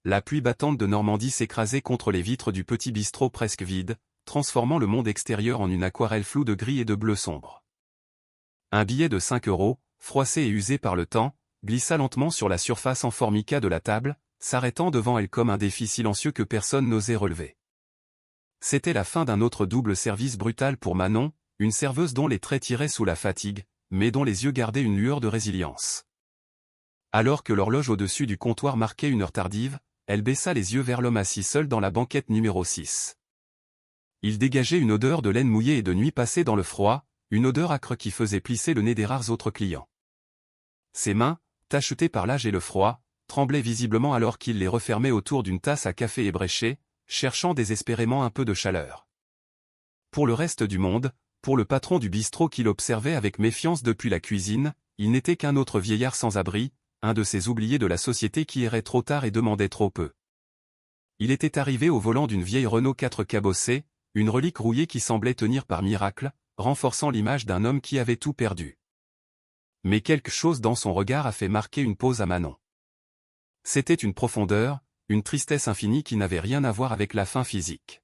La pluie battante de Normandie s'écrasait contre les vitres du petit bistrot presque vide, transformant le monde extérieur en une aquarelle floue de gris et de bleu sombre. Un billet de 5 euros, froissé et usé par le temps, glissa lentement sur la surface en formica de la table, s'arrêtant devant elle comme un défi silencieux que personne n'osait relever. C'était la fin d'un autre double service brutal pour Manon, une serveuse dont les traits tiraient sous la fatigue, mais dont les yeux gardaient une lueur de résilience. Alors que l'horloge au-dessus du comptoir marquait une heure tardive, elle baissa les yeux vers l'homme assis seul dans la banquette numéro 6. Il dégageait une odeur de laine mouillée et de nuit passée dans le froid, une odeur âcre qui faisait plisser le nez des rares autres clients. Ses mains, tachetées par l'âge et le froid, tremblaient visiblement alors qu'il les refermait autour d'une tasse à café ébréchée, cherchant désespérément un peu de chaleur. Pour le reste du monde, pour le patron du bistrot qui l'observait avec méfiance depuis la cuisine, il n'était qu'un autre vieillard sans abri, un de ces oubliés de la société qui errait trop tard et demandait trop peu. Il était arrivé au volant d'une vieille Renault 4 cabossée, une relique rouillée qui semblait tenir par miracle, renforçant l'image d'un homme qui avait tout perdu. Mais quelque chose dans son regard a fait marquer une pause à Manon. C'était une profondeur, une tristesse infinie qui n'avait rien à voir avec la faim physique.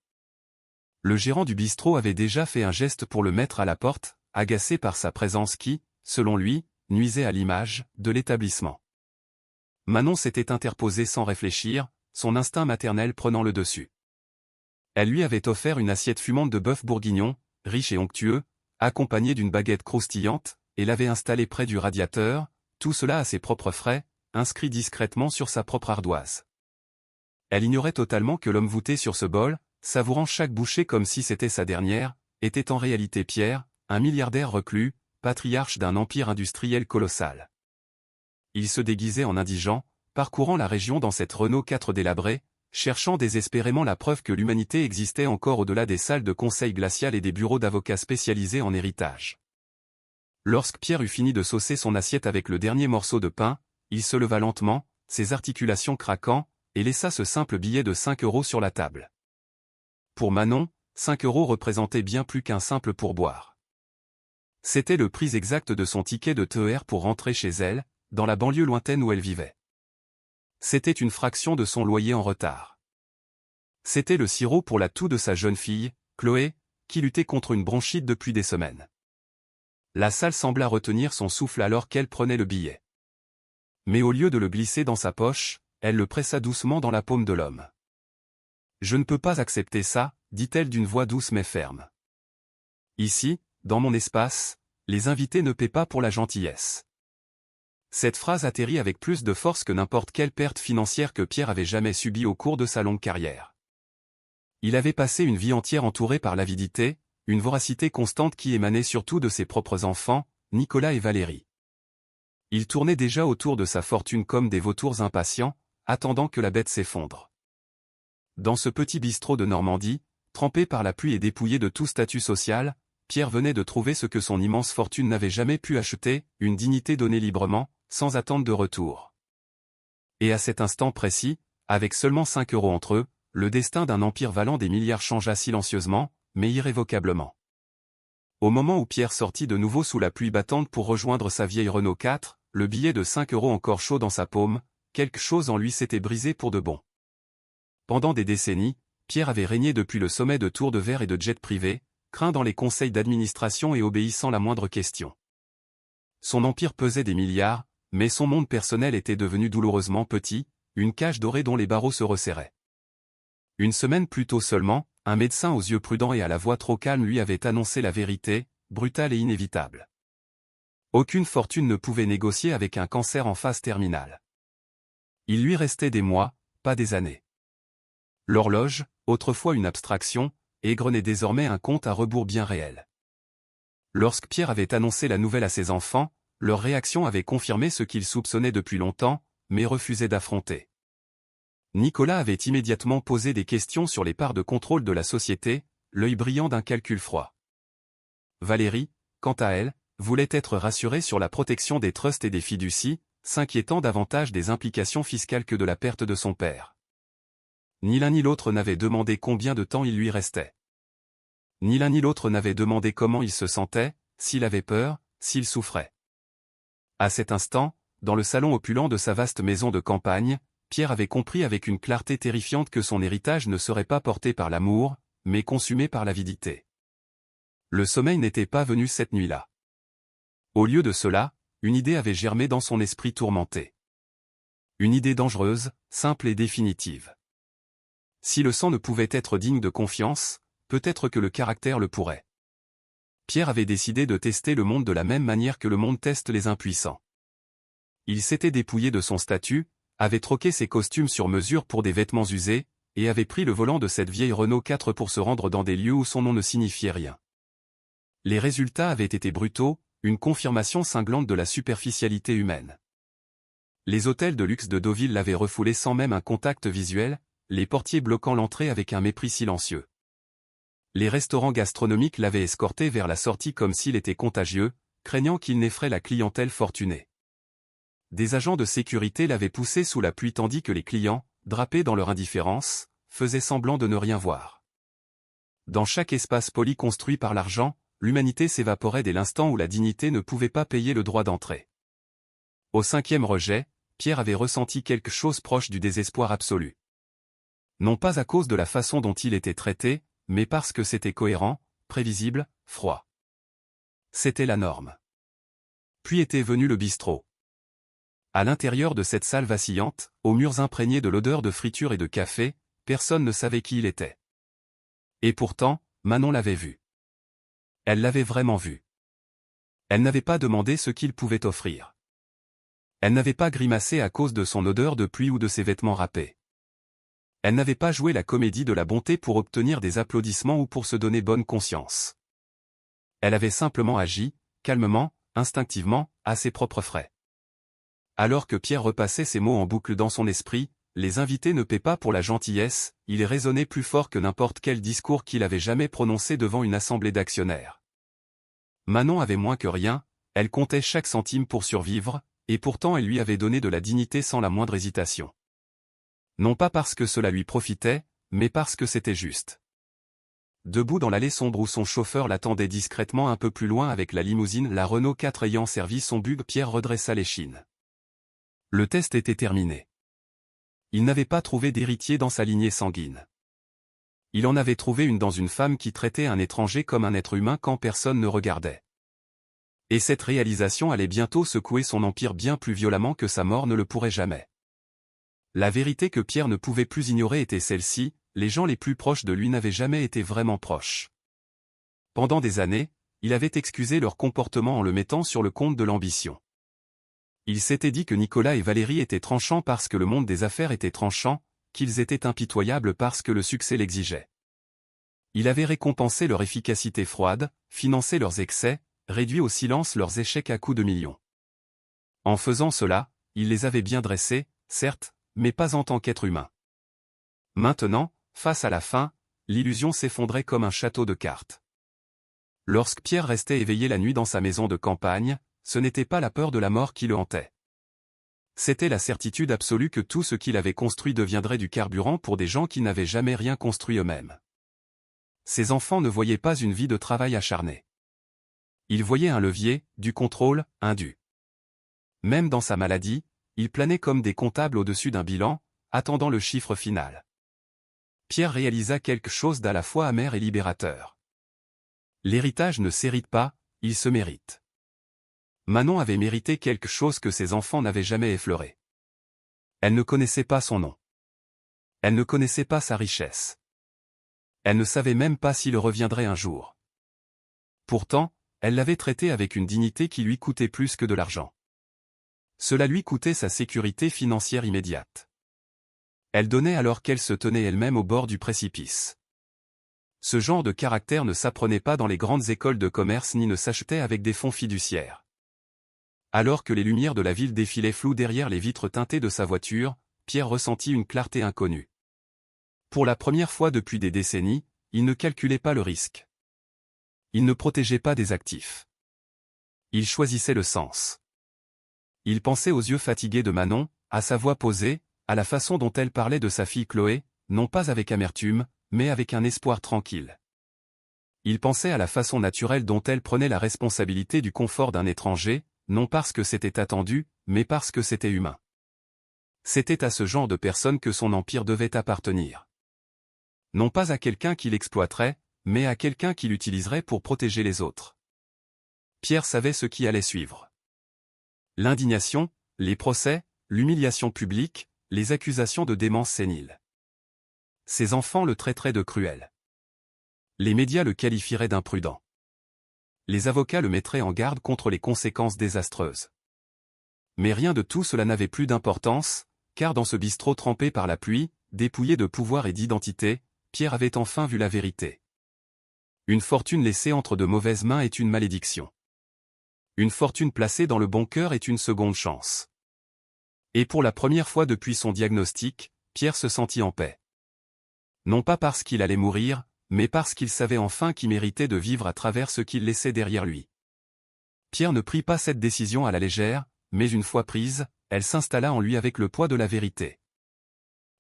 Le gérant du bistrot avait déjà fait un geste pour le mettre à la porte, agacé par sa présence qui, selon lui, nuisait à l'image de l'établissement. Manon s'était interposée sans réfléchir, son instinct maternel prenant le dessus. Elle lui avait offert une assiette fumante de bœuf bourguignon, riche et onctueux, accompagnée d'une baguette croustillante, et l'avait installé près du radiateur, tout cela à ses propres frais, inscrit discrètement sur sa propre ardoise. Elle ignorait totalement que l'homme voûté sur ce bol, savourant chaque bouchée comme si c'était sa dernière, était en réalité Pierre, un milliardaire reclus, patriarche d'un empire industriel colossal. Il se déguisait en indigent, parcourant la région dans cette Renault 4 délabrée, cherchant désespérément la preuve que l'humanité existait encore au-delà des salles de conseil glaciales et des bureaux d'avocats spécialisés en héritage. Lorsque Pierre eut fini de saucer son assiette avec le dernier morceau de pain, il se leva lentement, ses articulations craquant, et laissa ce simple billet de 5 euros sur la table. Pour Manon, 5 euros représentaient bien plus qu'un simple pourboire. C'était le prix exact de son ticket de TER pour rentrer chez elle, dans la banlieue lointaine où elle vivait. C'était une fraction de son loyer en retard. C'était le sirop pour la toux de sa jeune fille, Chloé, qui luttait contre une bronchite depuis des semaines. La salle sembla retenir son souffle alors qu'elle prenait le billet. Mais au lieu de le glisser dans sa poche, elle le pressa doucement dans la paume de l'homme. « Je ne peux pas accepter ça, dit-elle d'une voix douce mais ferme. Ici, dans mon espace, les invités ne paient pas pour la gentillesse. » Cette phrase atterrit avec plus de force que n'importe quelle perte financière que Pierre avait jamais subie au cours de sa longue carrière. Il avait passé une vie entière entouré par l'avidité, une voracité constante qui émanait surtout de ses propres enfants, Nicolas et Valérie. Il tournait déjà autour de sa fortune comme des vautours impatients, attendant que la bête s'effondre. Dans ce petit bistrot de Normandie, trempé par la pluie et dépouillé de tout statut social, Pierre venait de trouver ce que son immense fortune n'avait jamais pu acheter, une dignité donnée librement, sans attente de retour. Et à cet instant précis, avec seulement 5 euros entre eux, le destin d'un empire valant des milliards changea silencieusement, mais irrévocablement. Au moment où Pierre sortit de nouveau sous la pluie battante pour rejoindre sa vieille Renault 4, le billet de 5 euros encore chaud dans sa paume, quelque chose en lui s'était brisé pour de bon. Pendant des décennies, Pierre avait régné depuis le sommet de tours de verre et de jets privés, craint dans les conseils d'administration et obéissant la moindre question. Son empire pesait des milliards, mais son monde personnel était devenu douloureusement petit, une cage dorée dont les barreaux se resserraient. Une semaine plus tôt seulement, un médecin aux yeux prudents et à la voix trop calme lui avait annoncé la vérité, brutale et inévitable. Aucune fortune ne pouvait négocier avec un cancer en phase terminale. Il lui restait des mois, pas des années. L'horloge, autrefois une abstraction, égrenait désormais un compte à rebours bien réel. Lorsque Pierre avait annoncé la nouvelle à ses enfants, leur réaction avait confirmé ce qu'ils soupçonnaient depuis longtemps, mais refusaient d'affronter. Nicolas avait immédiatement posé des questions sur les parts de contrôle de la société, l'œil brillant d'un calcul froid. Valérie, quant à elle, voulait être rassurée sur la protection des trusts et des fiducies, s'inquiétant davantage des implications fiscales que de la perte de son père. Ni l'un ni l'autre n'avait demandé combien de temps il lui restait. Ni l'un ni l'autre n'avait demandé comment il se sentait, s'il avait peur, s'il souffrait. À cet instant, dans le salon opulent de sa vaste maison de campagne, Pierre avait compris avec une clarté terrifiante que son héritage ne serait pas porté par l'amour, mais consumé par l'avidité. Le sommeil n'était pas venu cette nuit-là. Au lieu de cela, une idée avait germé dans son esprit tourmenté. Une idée dangereuse, simple et définitive. Si le sang ne pouvait être digne de confiance, peut-être que le caractère le pourrait. Pierre avait décidé de tester le monde de la même manière que le monde teste les impuissants. Il s'était dépouillé de son statut, avait troqué ses costumes sur mesure pour des vêtements usés, et avait pris le volant de cette vieille Renault 4 pour se rendre dans des lieux où son nom ne signifiait rien. Les résultats avaient été brutaux, une confirmation cinglante de la superficialité humaine. Les hôtels de luxe de Deauville l'avaient refoulé sans même un contact visuel, les portiers bloquant l'entrée avec un mépris silencieux. Les restaurants gastronomiques l'avaient escorté vers la sortie comme s'il était contagieux, craignant qu'il n'effraie la clientèle fortunée. Des agents de sécurité l'avaient poussé sous la pluie tandis que les clients, drapés dans leur indifférence, faisaient semblant de ne rien voir. Dans chaque espace poli construit par l'argent, l'humanité s'évaporait dès l'instant où la dignité ne pouvait pas payer le droit d'entrée. Au 5e rejet, Pierre avait ressenti quelque chose proche du désespoir absolu. Non pas à cause de la façon dont il était traité, mais parce que c'était cohérent, prévisible, froid. C'était la norme. Puis était venu le bistrot. À l'intérieur de cette salle vacillante, aux murs imprégnés de l'odeur de friture et de café, personne ne savait qui il était. Et pourtant, Manon l'avait vu. Elle l'avait vraiment vu. Elle n'avait pas demandé ce qu'il pouvait offrir. Elle n'avait pas grimacé à cause de son odeur de pluie ou de ses vêtements râpés. Elle n'avait pas joué la comédie de la bonté pour obtenir des applaudissements ou pour se donner bonne conscience. Elle avait simplement agi, calmement, instinctivement, à ses propres frais. Alors que Pierre repassait ces mots en boucle dans son esprit, les invités ne paient pas pour la gentillesse, il résonnait plus fort que n'importe quel discours qu'il avait jamais prononcé devant une assemblée d'actionnaires. Manon avait moins que rien, elle comptait chaque centime pour survivre, et pourtant elle lui avait donné de la dignité sans la moindre hésitation. Non pas parce que cela lui profitait, mais parce que c'était juste. Debout dans l'allée sombre où son chauffeur l'attendait discrètement un peu plus loin avec la limousine, la Renault 4 ayant servi son bug, Pierre redressa l'échine. Le test était terminé. Il n'avait pas trouvé d'héritier dans sa lignée sanguine. Il en avait trouvé une dans une femme qui traitait un étranger comme un être humain quand personne ne regardait. Et cette réalisation allait bientôt secouer son empire bien plus violemment que sa mort ne le pourrait jamais. La vérité que Pierre ne pouvait plus ignorer était celle-ci, les gens les plus proches de lui n'avaient jamais été vraiment proches. Pendant des années, il avait excusé leur comportement en le mettant sur le compte de l'ambition. Il s'était dit que Nicolas et Valérie étaient tranchants parce que le monde des affaires était tranchant, qu'ils étaient impitoyables parce que le succès l'exigeait. Il avait récompensé leur efficacité froide, financé leurs excès, réduit au silence leurs échecs à coups de millions. En faisant cela, il les avait bien dressés, certes, mais pas en tant qu'être humain. Maintenant, face à la fin, l'illusion s'effondrait comme un château de cartes. Lorsque Pierre restait éveillé la nuit dans sa maison de campagne, ce n'était pas la peur de la mort qui le hantait. C'était la certitude absolue que tout ce qu'il avait construit deviendrait du carburant pour des gens qui n'avaient jamais rien construit eux-mêmes. Ses enfants ne voyaient pas une vie de travail acharné. Ils voyaient un levier, du contrôle, un dû. Même dans sa maladie, il planait comme des comptables au-dessus d'un bilan, attendant le chiffre final. Pierre réalisa quelque chose d'à la fois amer et libérateur. L'héritage ne s'hérite pas, il se mérite. Manon avait mérité quelque chose que ses enfants n'avaient jamais effleuré. Elle ne connaissait pas son nom. Elle ne connaissait pas sa richesse. Elle ne savait même pas s'il reviendrait un jour. Pourtant, elle l'avait traité avec une dignité qui lui coûtait plus que de l'argent. Cela lui coûtait sa sécurité financière immédiate. Elle donnait alors qu'elle se tenait elle-même au bord du précipice. Ce genre de caractère ne s'apprenait pas dans les grandes écoles de commerce ni ne s'achetait avec des fonds fiduciaires. Alors que les lumières de la ville défilaient floues derrière les vitres teintées de sa voiture, Pierre ressentit une clarté inconnue. Pour la première fois depuis des décennies, il ne calculait pas le risque. Il ne protégeait pas des actifs. Il choisissait le sens. Il pensait aux yeux fatigués de Manon, à sa voix posée, à la façon dont elle parlait de sa fille Chloé, non pas avec amertume, mais avec un espoir tranquille. Il pensait à la façon naturelle dont elle prenait la responsabilité du confort d'un étranger, non parce que c'était attendu, mais parce que c'était humain. C'était à ce genre de personne que son empire devait appartenir. Non pas à quelqu'un qui l'exploiterait, mais à quelqu'un qui l'utiliserait pour protéger les autres. Pierre savait ce qui allait suivre. L'indignation, les procès, l'humiliation publique, les accusations de démence sénile. Ses enfants le traiteraient de cruel. Les médias le qualifieraient d'imprudent. Les avocats le mettraient en garde contre les conséquences désastreuses. Mais rien de tout cela n'avait plus d'importance, car dans ce bistrot trempé par la pluie, dépouillé de pouvoir et d'identité, Pierre avait enfin vu la vérité. Une fortune laissée entre de mauvaises mains est une malédiction. Une fortune placée dans le bon cœur est une seconde chance. Et pour la première fois depuis son diagnostic, Pierre se sentit en paix. Non pas parce qu'il allait mourir, mais parce qu'il savait enfin qu'il méritait de vivre à travers ce qu'il laissait derrière lui. Pierre ne prit pas cette décision à la légère, mais une fois prise, elle s'installa en lui avec le poids de la vérité.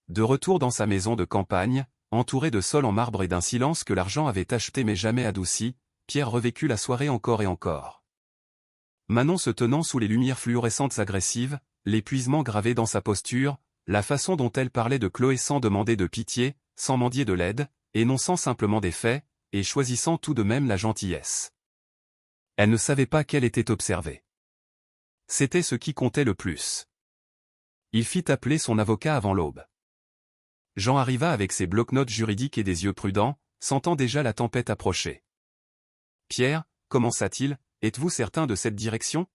De retour dans sa maison de campagne, entouré de sol en marbre et d'un silence que l'argent avait acheté mais jamais adouci, Pierre revécut la soirée encore et encore. Manon se tenant sous les lumières fluorescentes agressives, l'épuisement gravé dans sa posture, la façon dont elle parlait de Chloé sans demander de pitié, sans mendier de l'aide, énonçant simplement des faits, et choisissant tout de même la gentillesse. Elle ne savait pas qu'elle était observée. C'était ce qui comptait le plus. Il fit appeler son avocat avant l'aube. Jean arriva avec ses bloc-notes juridiques et des yeux prudents, sentant déjà la tempête approcher. « Pierre, commença-t-il, êtes-vous certain de cette direction »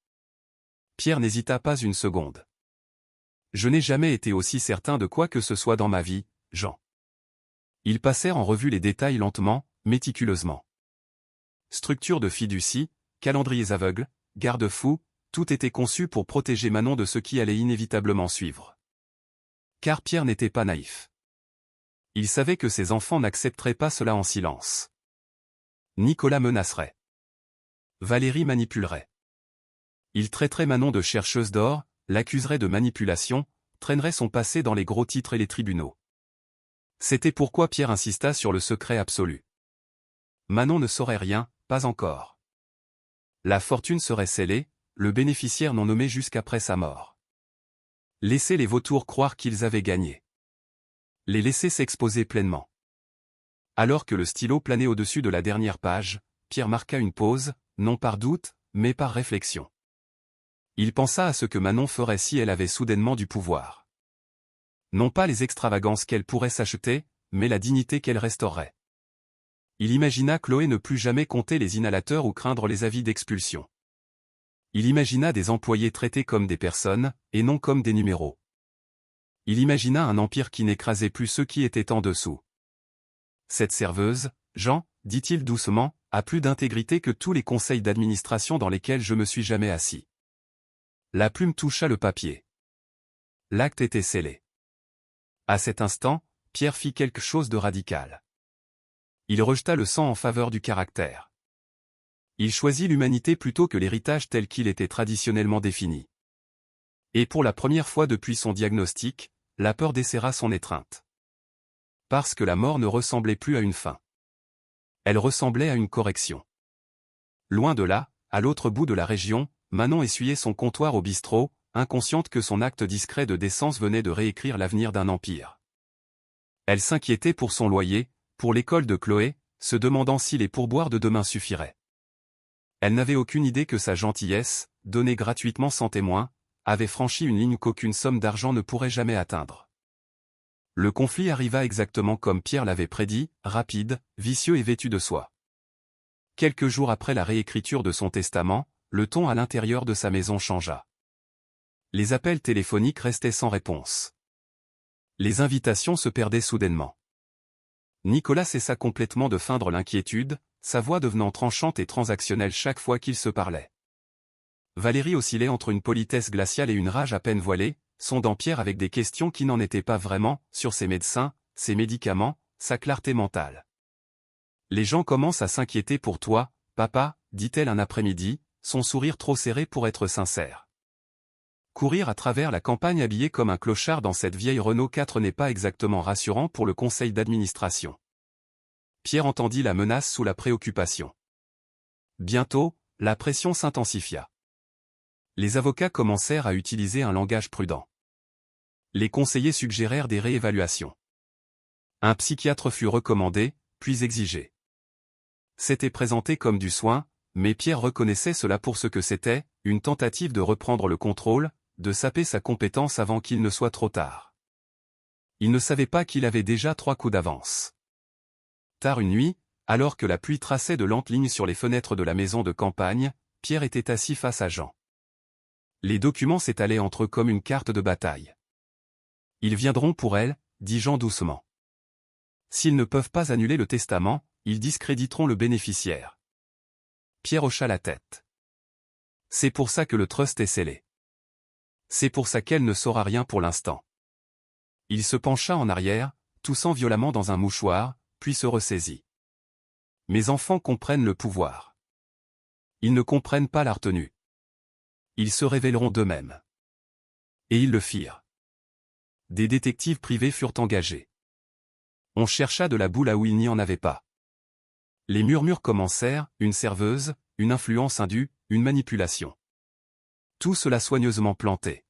Pierre n'hésita pas une seconde. « Je n'ai jamais été aussi certain de quoi que ce soit dans ma vie, Jean. » Ils passèrent en revue les détails lentement, méticuleusement. Structure de fiducie, calendriers aveugles, garde-fous, tout était conçu pour protéger Manon de ce qui allait inévitablement suivre. Car Pierre n'était pas naïf. Il savait que ses enfants n'accepteraient pas cela en silence. Nicolas menacerait. Valérie manipulerait. Il traiterait Manon de chercheuse d'or, l'accuserait de manipulation, traînerait son passé dans les gros titres et les tribunaux. C'était pourquoi Pierre insista sur le secret absolu. Manon ne saurait rien, pas encore. La fortune serait scellée, le bénéficiaire non nommé jusqu'après sa mort. Laisser les vautours croire qu'ils avaient gagné. Les laisser s'exposer pleinement. Alors que le stylo planait au-dessus de la dernière page, Pierre marqua une pause, non par doute, mais par réflexion. Il pensa à ce que Manon ferait si elle avait soudainement du pouvoir. Non pas les extravagances qu'elle pourrait s'acheter, mais la dignité qu'elle restaurerait. Il imagina Chloé ne plus jamais compter les inhalateurs ou craindre les avis d'expulsion. Il imagina des employés traités comme des personnes, et non comme des numéros. Il imagina un empire qui n'écrasait plus ceux qui étaient en dessous. Cette serveuse, Jean, dit-il doucement, a plus d'intégrité que tous les conseils d'administration dans lesquels je me suis jamais assis. La plume toucha le papier. L'acte était scellé. À cet instant, Pierre fit quelque chose de radical. Il rejeta le sang en faveur du caractère. Il choisit l'humanité plutôt que l'héritage tel qu'il était traditionnellement défini. Et pour la première fois depuis son diagnostic, la peur desserra son étreinte. Parce que la mort ne ressemblait plus à une fin. Elle ressemblait à une correction. Loin de là, à l'autre bout de la région, Manon essuyait son comptoir au bistrot, inconsciente que son acte discret de décence venait de réécrire l'avenir d'un empire. Elle s'inquiétait pour son loyer, pour l'école de Chloé, se demandant si les pourboires de demain suffiraient. Elle n'avait aucune idée que sa gentillesse, donnée gratuitement sans témoin, avait franchi une ligne qu'aucune somme d'argent ne pourrait jamais atteindre. Le conflit arriva exactement comme Pierre l'avait prédit, rapide, vicieux et vêtu de soie. Quelques jours après la réécriture de son testament, le ton à l'intérieur de sa maison changea. Les appels téléphoniques restaient sans réponse. Les invitations se perdaient soudainement. Nicolas cessa complètement de feindre l'inquiétude, sa voix devenant tranchante et transactionnelle chaque fois qu'ils se parlaient. Valérie oscillait entre une politesse glaciale et une rage à peine voilée, sondant Pierre avec des questions qui n'en étaient pas vraiment, sur ses médecins, ses médicaments, sa clarté mentale. « Les gens commencent à s'inquiéter pour toi, papa, dit-elle un après-midi, son sourire trop serré pour être sincère. Courir à travers la campagne habillé comme un clochard dans cette vieille Renault 4 n'est pas exactement rassurant pour le conseil d'administration. Pierre entendit la menace sous la préoccupation. Bientôt, la pression s'intensifia. Les avocats commencèrent à utiliser un langage prudent. Les conseillers suggérèrent des réévaluations. Un psychiatre fut recommandé, puis exigé. C'était présenté comme du soin, mais Pierre reconnaissait cela pour ce que c'était, une tentative de reprendre le contrôle, de saper sa compétence avant qu'il ne soit trop tard. Il ne savait pas qu'il avait déjà 3 coups d'avance. Tard une nuit, alors que la pluie traçait de lentes lignes sur les fenêtres de la maison de campagne, Pierre était assis face à Jean. Les documents s'étalaient entre eux comme une carte de bataille. « Ils viendront pour elle », dit Jean doucement. « S'ils ne peuvent pas annuler le testament, ils discréditeront le bénéficiaire. » Pierre hocha la tête. « C'est pour ça que le trust est scellé. C'est pour ça qu'elle ne saura rien pour l'instant. » Il se pencha en arrière, toussant violemment dans un mouchoir, puis se ressaisit. « Mes enfants comprennent le pouvoir. Ils ne comprennent pas la retenue. Ils se révéleront d'eux-mêmes. » Et ils le firent. Des détectives privés furent engagés. On chercha de la boue là où il n'y en avait pas. Les murmures commencèrent, une serveuse, une influence indue, une manipulation. Tout cela soigneusement planté.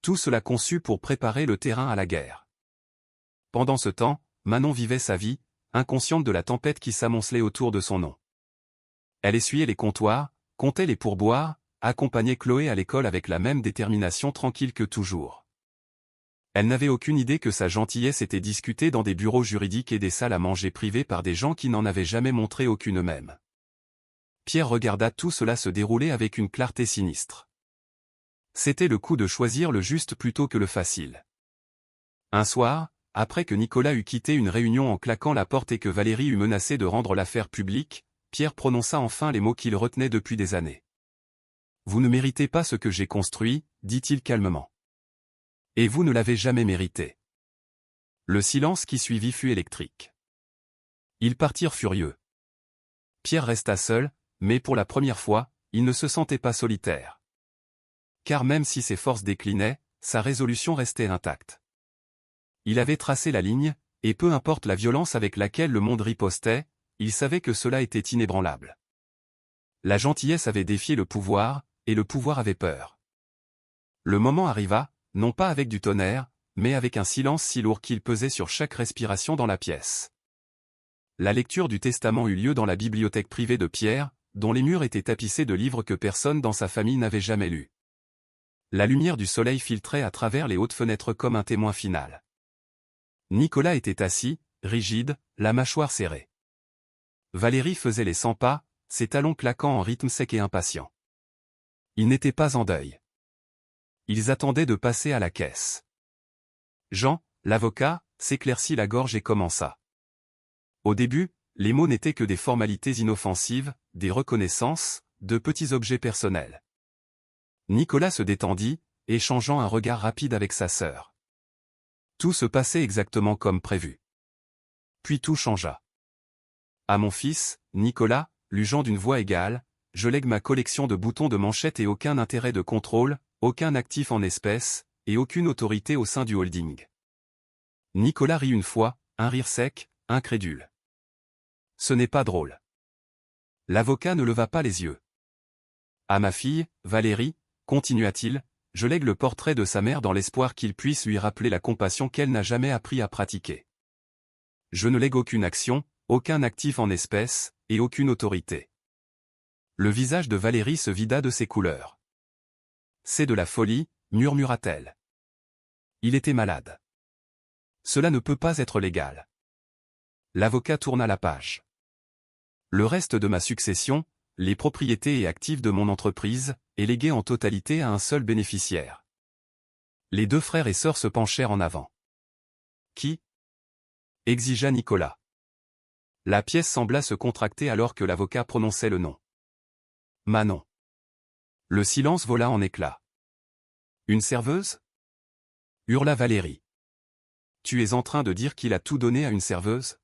Tout cela conçu pour préparer le terrain à la guerre. Pendant ce temps, Manon vivait sa vie, inconsciente de la tempête qui s'amoncelait autour de son nom. Elle essuyait les comptoirs, comptait les pourboires, accompagnait Chloé à l'école avec la même détermination tranquille que toujours. Elle n'avait aucune idée que sa gentillesse était discutée dans des bureaux juridiques et des salles à manger privées par des gens qui n'en avaient jamais montré aucune eux-mêmes. Pierre regarda tout cela se dérouler avec une clarté sinistre. C'était le coup de choisir le juste plutôt que le facile. Un soir, après que Nicolas eut quitté une réunion en claquant la porte et que Valérie eut menacé de rendre l'affaire publique, Pierre prononça enfin les mots qu'il retenait depuis des années. « Vous ne méritez pas ce que j'ai construit, » dit-il calmement. « Et vous ne l'avez jamais mérité. » Le silence qui suivit fut électrique. Ils partirent furieux. Pierre resta seul, mais pour la première fois, il ne se sentait pas solitaire. Car même si ses forces déclinaient, sa résolution restait intacte. Il avait tracé la ligne, et peu importe la violence avec laquelle le monde ripostait, il savait que cela était inébranlable. La gentillesse avait défié le pouvoir, et le pouvoir avait peur. Le moment arriva, non pas avec du tonnerre, mais avec un silence si lourd qu'il pesait sur chaque respiration dans la pièce. La lecture du testament eut lieu dans la bibliothèque privée de Pierre, dont les murs étaient tapissés de livres que personne dans sa famille n'avait jamais lus. La lumière du soleil filtrait à travers les hautes fenêtres comme un témoin final. Nicolas était assis, rigide, la mâchoire serrée. Valérie faisait les 100 pas, ses talons claquant en rythme sec et impatient. Ils n'étaient pas en deuil. Ils attendaient de passer à la caisse. Jean, l'avocat, s'éclaircit la gorge et commença. Au début, les mots n'étaient que des formalités inoffensives, des reconnaissances, de petits objets personnels. Nicolas se détendit, échangeant un regard rapide avec sa sœur. Tout se passait exactement comme prévu. Puis tout changea. « À mon fils, Nicolas, lut Jean d'une voix égale, je lègue ma collection de boutons de manchette et aucun intérêt de contrôle, aucun actif en espèces, et aucune autorité au sein du holding. » Nicolas rit une fois, un rire sec, incrédule. « Ce n'est pas drôle. » L'avocat ne leva pas les yeux. « À ma fille, Valérie, continua-t-il, je lègue le portrait de sa mère dans l'espoir qu'il puisse lui rappeler la compassion qu'elle n'a jamais appris à pratiquer. Je ne lègue aucune action, aucun actif en espèces, et aucune autorité. » Le visage de Valérie se vida de ses couleurs. « C'est de la folie, murmura-t-elle. Il était malade. Cela ne peut pas être légal. » L'avocat tourna la page. « Le reste de ma succession, les propriétés et actifs de mon entreprise, est légué en totalité à un seul bénéficiaire. » Les deux frères et sœurs se penchèrent en avant. « Qui ?» exigea Nicolas. La pièce sembla se contracter alors que l'avocat prononçait le nom. « Manon. » Le silence vola en éclats. « Une serveuse ?» hurla Valérie. « Tu es en train de dire qu'il a tout donné à une serveuse ? »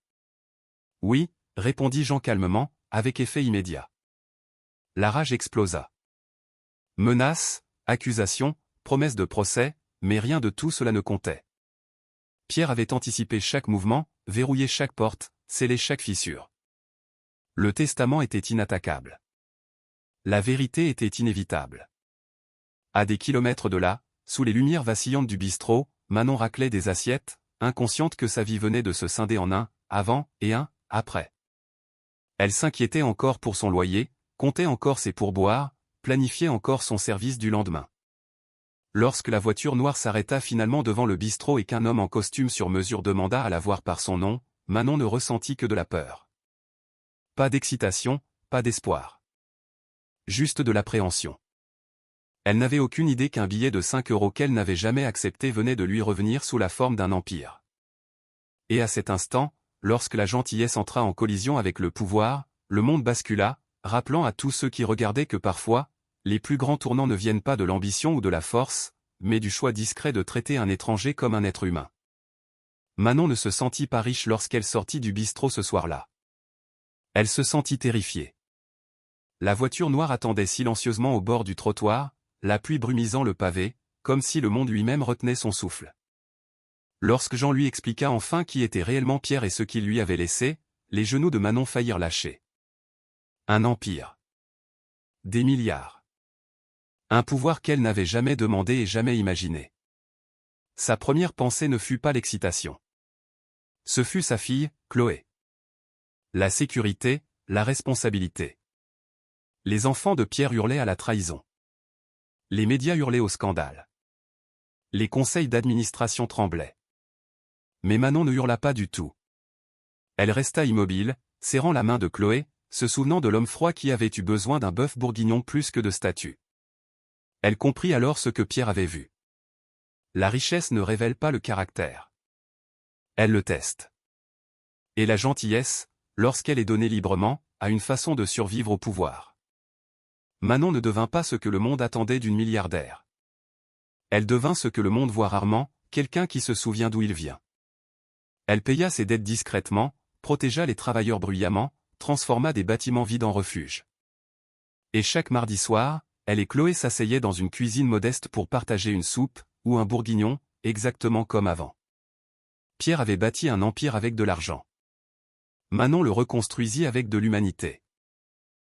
« Oui, » répondit Jean calmement, avec effet immédiat. La rage explosa. Menaces, accusations, promesses de procès, mais rien de tout cela ne comptait. Pierre avait anticipé chaque mouvement, verrouillé chaque porte, scellé chaque fissure. Le testament était inattaquable. La vérité était inévitable. À des kilomètres de là, sous les lumières vacillantes du bistrot, Manon raclait des assiettes, inconsciente que sa vie venait de se scinder en un « avant » et un « après ». Elle s'inquiétait encore pour son loyer, comptait encore ses pourboires, planifiait encore son service du lendemain. Lorsque la voiture noire s'arrêta finalement devant le bistrot et qu'un homme en costume sur mesure demanda à la voir par son nom, Manon ne ressentit que de la peur. Pas d'excitation, pas d'espoir. Juste de l'appréhension. Elle n'avait aucune idée qu'un billet de 5 € qu'elle n'avait jamais accepté venait de lui revenir sous la forme d'un empire. Et à cet instant, lorsque la gentillesse entra en collision avec le pouvoir, le monde bascula, rappelant à tous ceux qui regardaient que parfois, les plus grands tournants ne viennent pas de l'ambition ou de la force, mais du choix discret de traiter un étranger comme un être humain. Manon ne se sentit pas riche lorsqu'elle sortit du bistrot ce soir-là. Elle se sentit terrifiée. La voiture noire attendait silencieusement au bord du trottoir, la pluie brumisant le pavé, comme si le monde lui-même retenait son souffle. Lorsque Jean lui expliqua enfin qui était réellement Pierre et ce qu'il lui avait laissé, les genoux de Manon faillirent lâcher. Un empire. Des milliards. Un pouvoir qu'elle n'avait jamais demandé et jamais imaginé. Sa première pensée ne fut pas l'excitation. Ce fut sa fille, Chloé. La sécurité, la responsabilité. Les enfants de Pierre hurlaient à la trahison. Les médias hurlaient au scandale. Les conseils d'administration tremblaient. Mais Manon ne hurla pas du tout. Elle resta immobile, serrant la main de Chloé, se souvenant de l'homme froid qui avait eu besoin d'un bœuf bourguignon plus que de statue. Elle comprit alors ce que Pierre avait vu. La richesse ne révèle pas le caractère. Elle le teste. Et la gentillesse, lorsqu'elle est donnée librement, a une façon de survivre au pouvoir. Manon ne devint pas ce que le monde attendait d'une milliardaire. Elle devint ce que le monde voit rarement, quelqu'un qui se souvient d'où il vient. Elle paya ses dettes discrètement, protégea les travailleurs bruyamment, transforma des bâtiments vides en refuges. Et chaque mardi soir, elle et Chloé s'asseyaient dans une cuisine modeste pour partager une soupe, ou un bourguignon, exactement comme avant. Pierre avait bâti un empire avec de l'argent. Manon le reconstruisit avec de l'humanité.